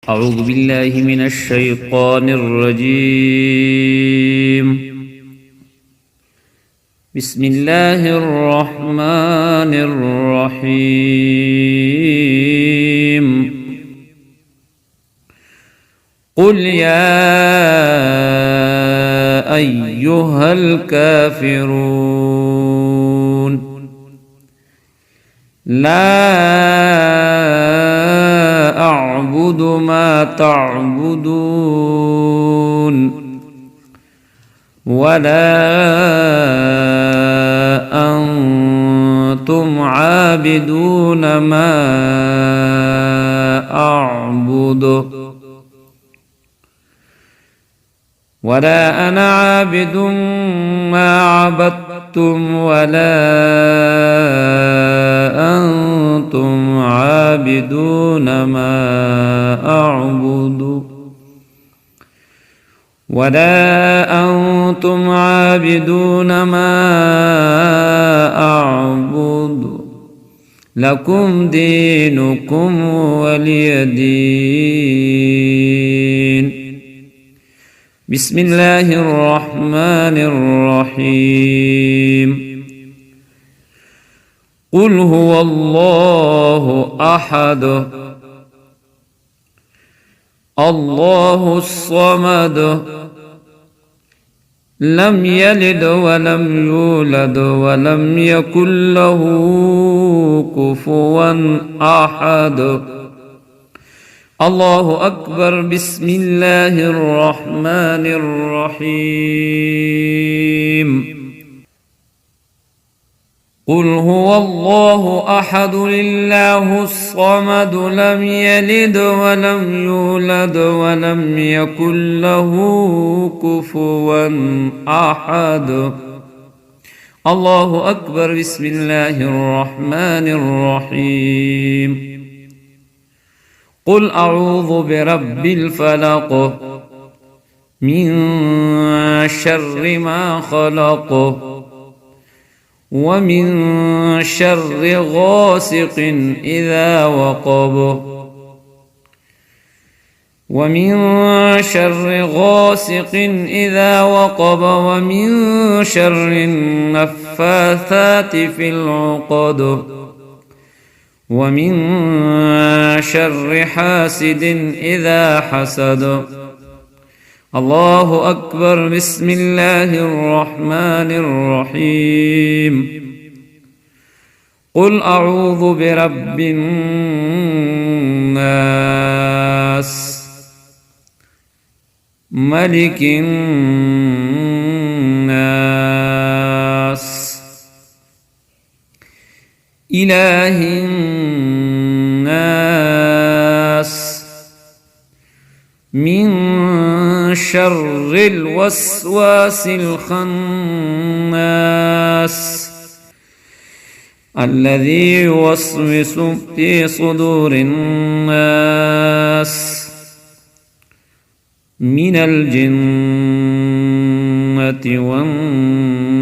أعوذ بالله من الشيطان الرجيم. بسم الله الرحمن الرحيم. قل يا أيها الكافرون لا أعبد ما تعبدون ولا أنتم عابدون ما أعبد ولا أنا عابد ما عبدتم ولا أنتم عابدون ما أعبد ولا أنتم عابدون ما أعبد لكم دينكم ولي دين. بسم الله الرحمن الرحيم. قل هو الله أحد الله الصمد لم يلد ولم يولد ولم يكن له كفوا أحد. الله أكبر. بسم الله الرحمن الرحيم. قل هو الله أحد الله الصمد لم يلد ولم يولد ولم يكن له كفوا أحد. الله أكبر. بسم الله الرحمن الرحيم. قل أعوذ برب الفلق من شر ما خلق ومن شر غاسق إذا وقب ومن شر غاسق إذا وقب ومن شر النفاثات في العقد ومن شر حاسد إذا حسد. الله أكبر. بسم الله الرحمن الرحيم. قل أعوذ برب الناس ملك الناس إله الناس من شر الوسواس الخناس الذي يوسوس في صدور الناس من الجنة والناس.